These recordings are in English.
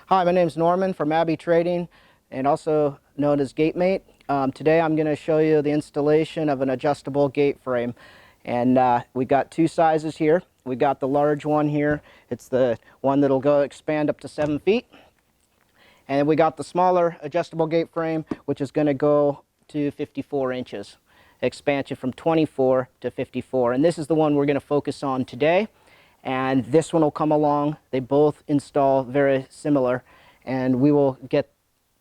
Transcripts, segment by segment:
Hi, my name is Norman from Abbey Trading, and also known as Gatemate. Today I'm going to show you the installation of an adjustable gate frame. And we got two sizes here. We got the large one here. It's the one that'll go expand up to 7 feet. And we got the smaller adjustable gate frame, which is going to go to 54 inches. Expansion from 24 to 54. And this is the one we're going to focus on today. And this one will come along. They both install very similar, and we will get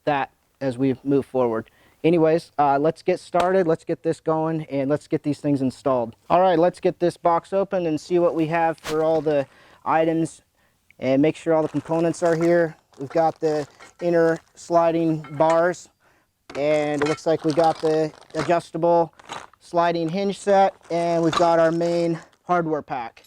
that as we move forward. Anyways, let's get started. Let's get this going, and let's get these things installed. All right, let's get this box open and see what we have for all the items, and make sure all the components are here. We've got the inner sliding bars, and it looks like we got the adjustable sliding hinge set, and we've got our main hardware pack.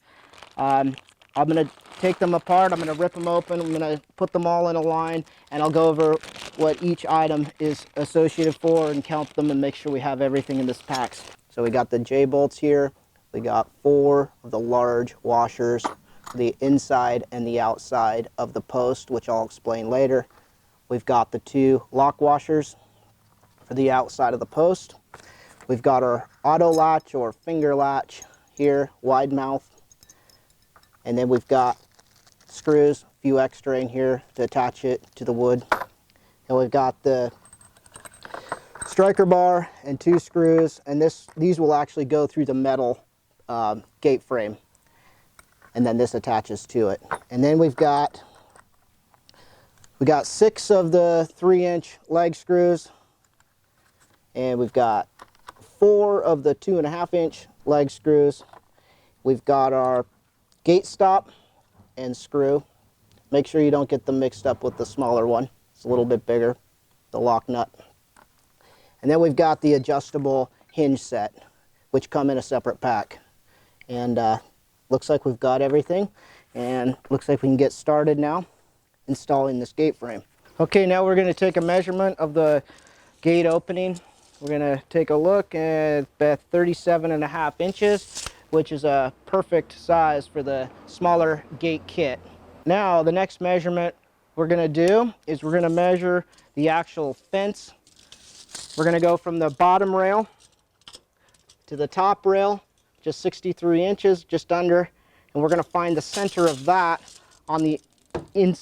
I'm going to take them apart, I'm going to rip them open, I'm going to put them all in a line, and I'll go over what each item is associated for and count them and make sure we have everything in this pack. So we got the J-bolts here, we got 4 of the large washers for the inside and the outside of the post, which I'll explain later. We've got the 2 lock washers for the outside of the post. We've got our auto latch or finger latch here, wide mouth. And then we've got screws, a few extra in here to attach it to the wood. And we've got the striker bar and 2 screws, and these will actually go through the metal gate frame. And then this attaches to it. And then we got 6 of the 3-inch leg screws, and we've got 4 of the 2.5-inch leg screws. We've got our gate stop and screw. Make sure you don't get them mixed up with the smaller one. It's a little bit bigger, the lock nut. And then we've got the adjustable hinge set, which come in a separate pack. And looks like we've got everything, and looks like we can get started now installing this gate frame. Okay, now we're going to take a measurement of the gate opening. We're going to take a look at about 37.5 inches, which is a perfect size for the smaller gate kit. Now the next measurement we're going to do is we're going to measure the actual fence. We're going to go from the bottom rail to the top rail, just 63 inches, just under, and we're going to find the center of that on the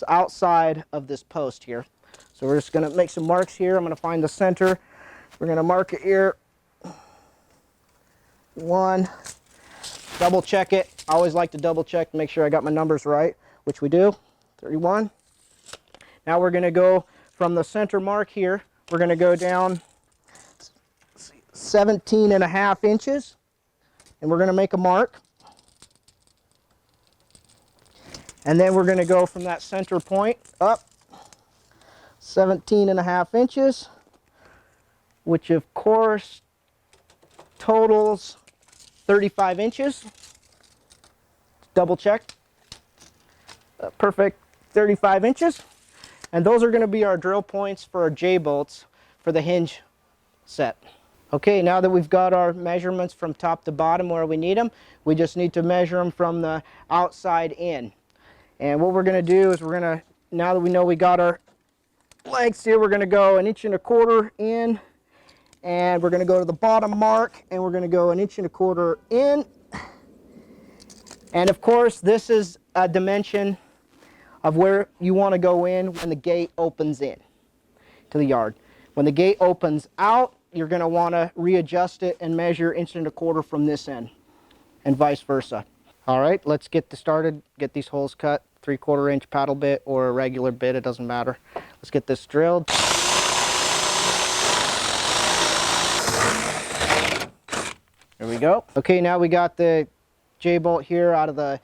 outside of this post here. So we're just going to make some marks here. I'm going to find the center. We're going to mark it here. 1. Double check it. I always like to double check to make sure I got my numbers right, which we do. 31. Now we're going to go from the center mark here. We're going to go down 17.5 inches, and we're going to make a mark. And then we're going to go from that center point up 17.5 inches, which of course totals 35 inches. Double check. Perfect, 35 inches. And those are going to be our drill points for our J-bolts for the hinge set. Okay, now that we've got our measurements from top to bottom where we need them, we just need to measure them from the outside in. And what we're going to do is now that we know we got our lengths here, we're going to go 1.25 inches in. And we're going to go to the bottom mark, and we're going to go 1.25 inches in. And of course, this is a dimension of where you want to go in when the gate opens in to the yard. When the gate opens out, you're going to want to readjust it and measure 1.25 inches from this end, and vice versa. All right, let's get this started. Get these holes cut. 3/4 inch paddle bit or a regular bit, it doesn't matter. Let's get this drilled. There we go. Okay, now we got the J-bolt here out of the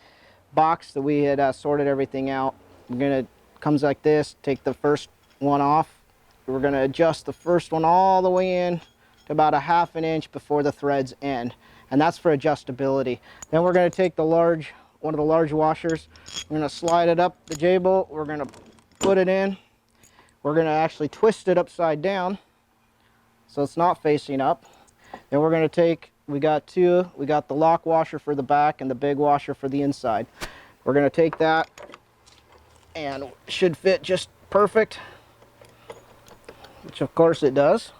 box that we had sorted everything out. We're gonna, comes like this, take the first one off. We're gonna adjust the first one all the way in to about 1/2 inch before the threads end. And that's for adjustability. Then we're gonna take the one of the large washers. We're gonna slide it up the J-bolt. We're gonna put it in. We're gonna actually twist it upside down so it's not facing up. Then we're gonna take, we got the lock washer for the back and the big washer for the inside. We're going to take that, and it should fit just perfect, which of course it does.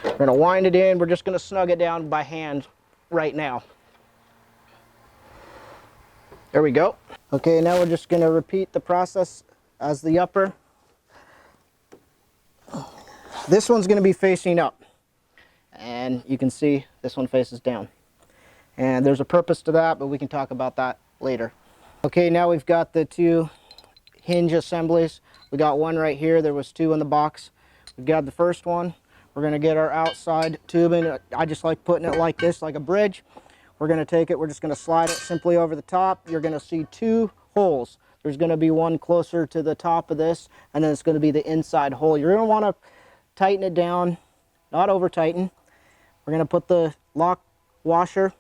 We're going to wind it in. We're just going to snug it down by hand right now. There we go. Okay, now we're just going to repeat the process as the upper. This one's going to be facing up, and you can see this one faces down. And there's a purpose to that, but we can talk about that later. Okay, now we've got the two hinge assemblies. We got one right here. There was two in the box. We've got the first one. We're going to get our outside tubing. I just like putting it like this, like a bridge. We're going to take it, we're just going to slide it simply over the top. You're going to see two holes. There's going to be one closer to the top of this, and then it's going to be the inside hole. You're going to want to tighten it down, not over tighten. We're going to put the lock washer,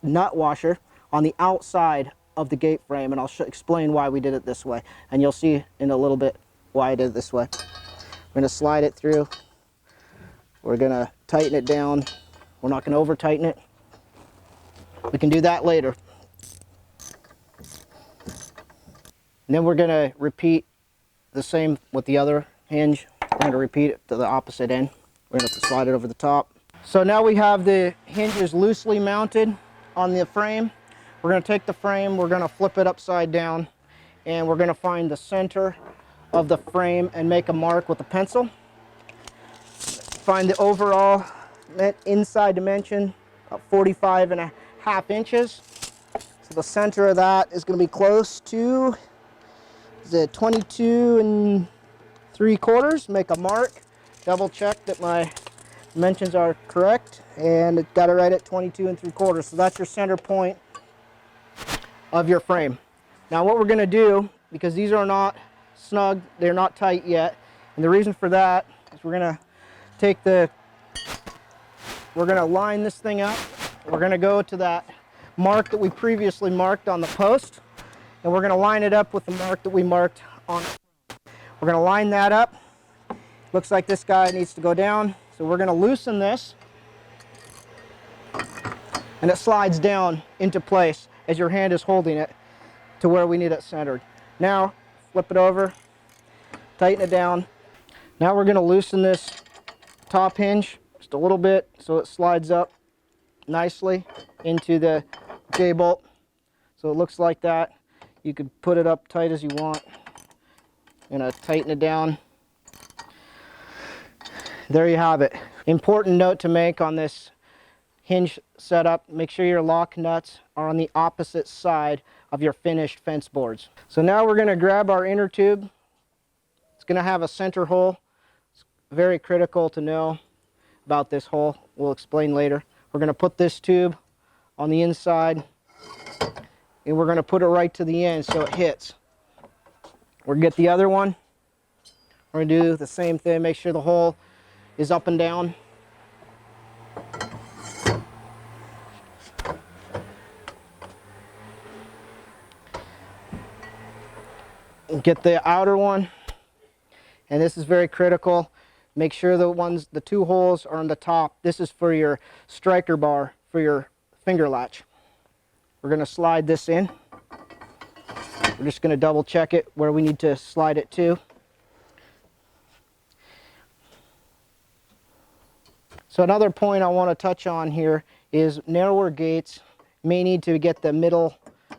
nut washer, on the outside of the gate frame, and I'll explain why we did it this way. And you'll see in a little bit why I did it this way. We're going to slide it through. We're going to tighten it down. We're not going to over tighten it. We can do that later. And then we're going to repeat the same with the other hinge. We're going to repeat it to the opposite end. We're going to have to slide it over the top. So now we have the hinges loosely mounted on the frame. We're going to take the frame, we're going to flip it upside down, and we're going to find the center of the frame and make a mark with a pencil. Find the overall inside dimension of 45.5 inches. So the center of that is going to be close to, is it 22 3/4? Make a mark. Double check that my dimensions are correct, and it got it right at 22 3/4. So that's your center point of your frame. Now what we're going to do, because these are not snug, they're not tight yet, and the reason for that is we're going to take we're going to line this thing up. We're going to go to that mark that we previously marked on the post, and we're going to line it up with the mark that we marked on. We're going to line that up. Looks like this guy needs to go down, so we're going to loosen this, and it slides down into place as your hand is holding it to where we need it centered. Now flip it over, tighten it down. Now we're going to loosen this top hinge just a little bit so it slides up nicely into the J-bolt. So it looks like that. You could put it up tight as you want. I'm going to tighten it down. There you have it. Important note to make on this hinge setup: make sure your lock nuts are on the opposite side of your finished fence boards. So now we're going to grab our inner tube. It's going to have a center hole. It's very critical to know about this hole. We'll explain later. We're going to put this tube on the inside, and we're going to put it right to the end so it hits. We're going to get the other one. We're going to do the same thing. Make sure the hole is up and down. Get the outer one, and this is very critical. Make sure the two holes are on the top. This is for your striker bar for your finger latch. We're going to slide this in. We're just going to double check it where we need to slide it to. So another point I want to touch on here is narrower gates may need to get the middle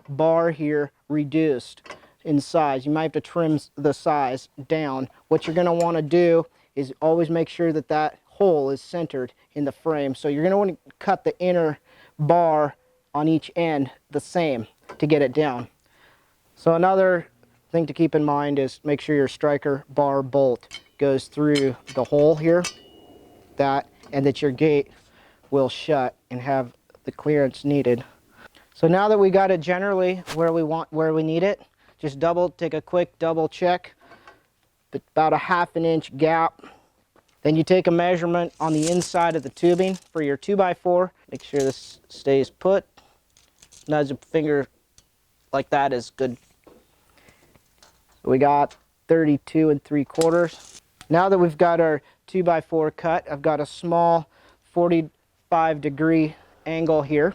bar here reduced in size. You might have to trim the size down. What you're going to want to do is always make sure that that hole is centered in the frame. So you're going to want to cut the inner bar on each end the same to get it down. So another thing to keep in mind is make sure your striker bar bolt goes through the hole here, and that your gate will shut and have the clearance needed. So now that we got it generally where we need it, just take a quick double check, about a ½ inch gap. Then you take a measurement on the inside of the tubing for your 2x4. Make sure this stays put. Nudge a finger like that is good. So we got 32 3/4. Now that we've got our 2x4 cut, I've got a small 45-degree angle here.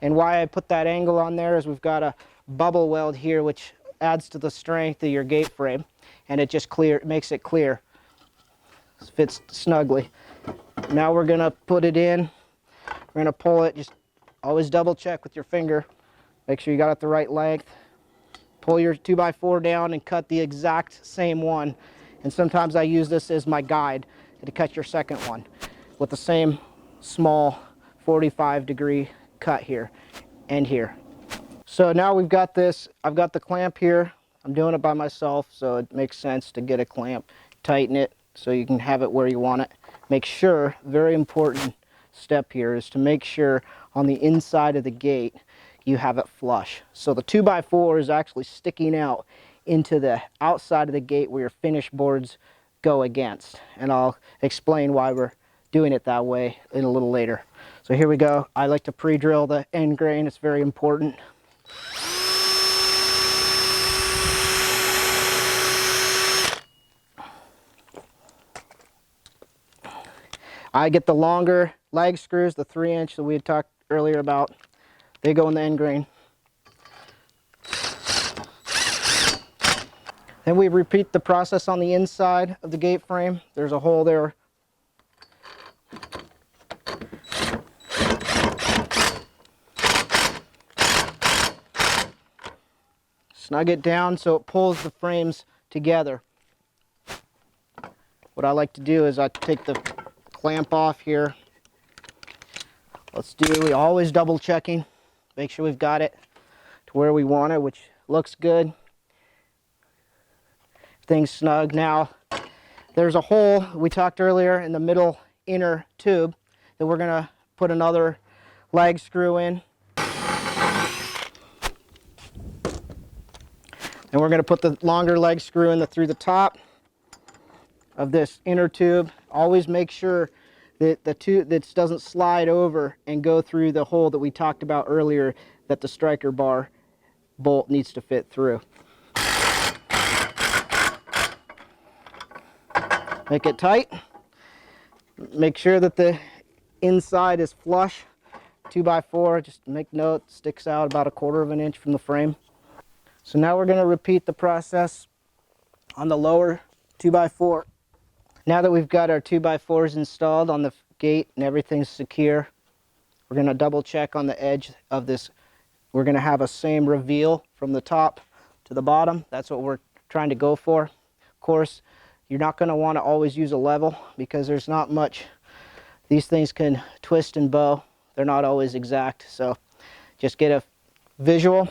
And why I put that angle on there is we've got a bubble weld here which adds to the strength of your gate frame, and it just makes it clear. It fits snugly. Now we're gonna put it in. We're gonna pull it. Just always double check with your finger. Make sure you got it the right length. Pull your 2x4 down and cut the exact same one. And sometimes I use this as my guide to cut your second one with the same small 45-degree cut here and here. So now we've got this. I've got the clamp here. I'm doing it by myself, so it makes sense to get a clamp. Tighten it so you can have it where you want it. Make sure, very important step here is to make sure on the inside of the gate you have it flush. So the 2x4 is actually sticking out into the outside of the gate where your finish boards go against. And I'll explain why we're doing it that way in a little later. So here we go. I like to pre-drill the end grain. It's very important. I get the longer lag screws, the 3-inch that we had talked earlier about. They go in the end grain. Then we repeat the process on the inside of the gate frame. There's a hole there. Snug it down so it pulls the frames together. What I like to do is I take the clamp off here. We always double checking. Make sure we've got it to where we want it, which looks good. Everything's snug. Now, there's a hole we talked earlier in the middle inner tube that we're going to put another lag screw in. And we're going to put the longer leg screw in through the top of this inner tube. Always make sure that the tube doesn't slide over and go through the hole that we talked about earlier that the striker bar bolt needs to fit through. Make it tight. Make sure that the inside is flush. 2x4, just make note, sticks out about 1/4 inch from the frame. So now we're going to repeat the process on the lower 2x4. Now that we've got our 2x4s installed on the gate and everything's secure, we're going to double check on the edge of this. We're going to have a same reveal from the top to the bottom. That's what we're trying to go for. Of course, you're not going to want to always use a level because there's not much. These things can twist and bow. They're not always exact. So just get a visual.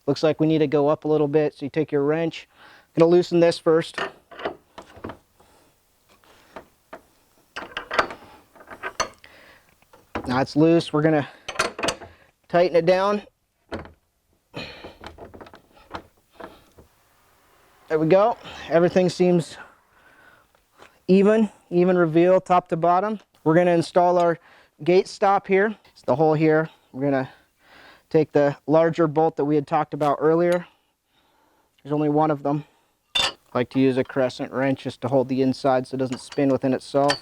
Looks like we need to go up a little bit. So you take your wrench. I'm going to loosen this first. Now it's loose. We're going to tighten it down. There we go. Everything seems even reveal top to bottom. We're going to install our gate stop here. It's the hole here. We're going to take the larger bolt that we had talked about earlier. There's only one of them. I like to use a crescent wrench just to hold the inside so it doesn't spin within itself.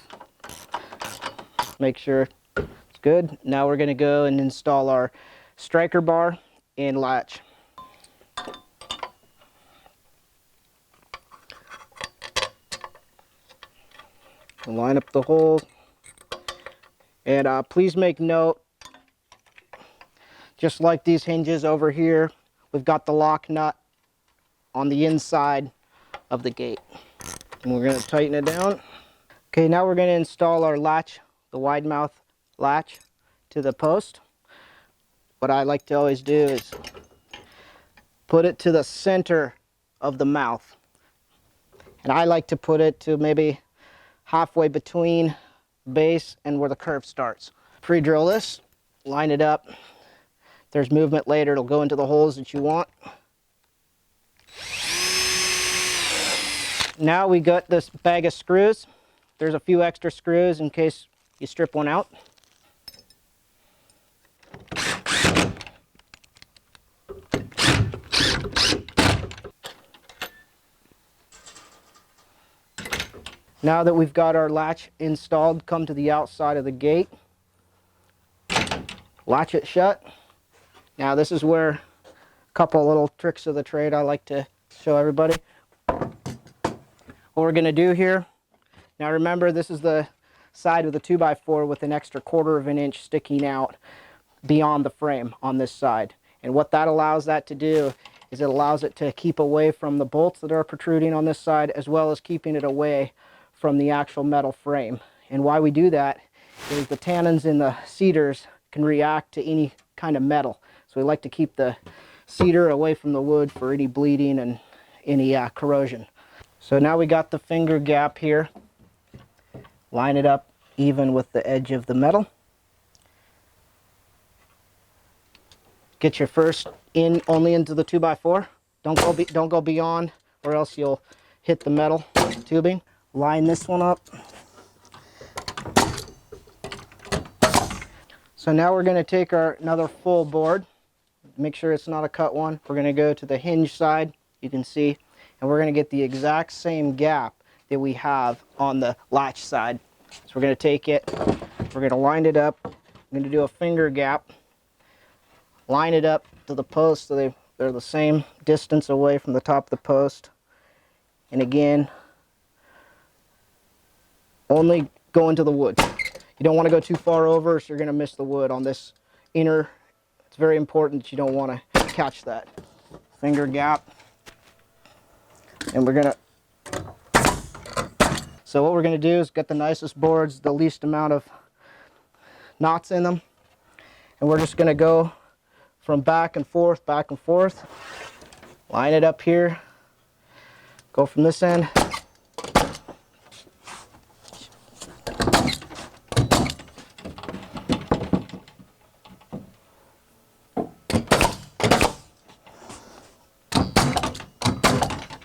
Make sure it's good. Now we're going to go and install our striker bar and latch. Line up the hole. And please make note, just like these hinges over here, we've got the lock nut on the inside of the gate. And we're going to tighten it down. Okay, now we're going to install our latch, the wide mouth latch, to the post. What I like to always do is put it to the center of the mouth. And I like to put it to maybe halfway between base and where the curve starts. Pre-drill this, line it up. If there's movement later, it'll go into the holes that you want. Now we got this bag of screws. There's a few extra screws in case you strip one out. Now that we've got our latch installed, come to the outside of the gate. Latch it shut. Now this is where couple little tricks of the trade I like to show everybody. What we're going to do here, now remember this is the side of the 2x4 with an extra 1/4 of an inch sticking out beyond the frame on this side. And what that allows that to do is it allows it to keep away from the bolts that are protruding on this side, as well as keeping it away from the actual metal frame. And why we do that is the tannins in the cedars can react to any kind of metal. So we like to keep the cedar away from the wood for any bleeding and any corrosion. So now we got the finger gap here. Line it up even with the edge of the metal. Get your first in only into the 2x4. Don't go beyond, or else you'll hit the metal tubing. Line this one up. So now we're going to take another full board. Make sure it's not a cut one. We're going to go to the hinge side, you can see, and we're going to get the exact same gap that we have on the latch side. So we're going to take it, we're going to line it up. I'm going to do a finger gap. Line it up to the post so they're the same distance away from the top of the post. And again, only go into the wood. You don't want to go too far over, so you're going to miss the wood on this inner. It's very important that you don't want to catch that. Finger gap. And we're going to, so what we're going to do is get the nicest boards, the least amount of knots in them. And we're just going to go from back and forth, back and forth. Line it up here. Go from this end.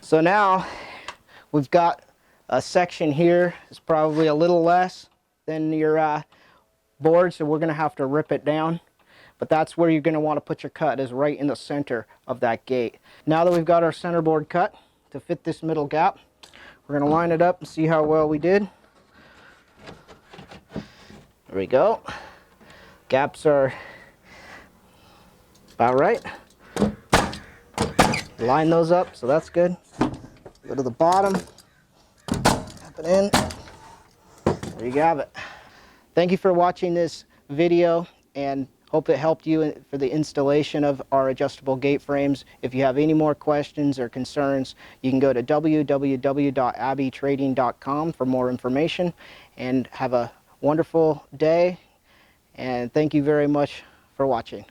So now we've got a section here. It's probably a little less than your board, so we're going to have to rip it down. But that's where you're going to want to put your cut, is right in the center of that gate. Now that we've got our center board cut to fit this middle gap, we're going to line it up and see how well we did. There we go. Gaps are about right. Line those up, so that's good. Go to the bottom, tap it in. There you have it. Thank you for watching this video, and hope it helped you for the installation of our adjustable gate frames. If you have any more questions or concerns, you can go to www.abbeytrading.com for more information. And have a wonderful day, and thank you very much for watching.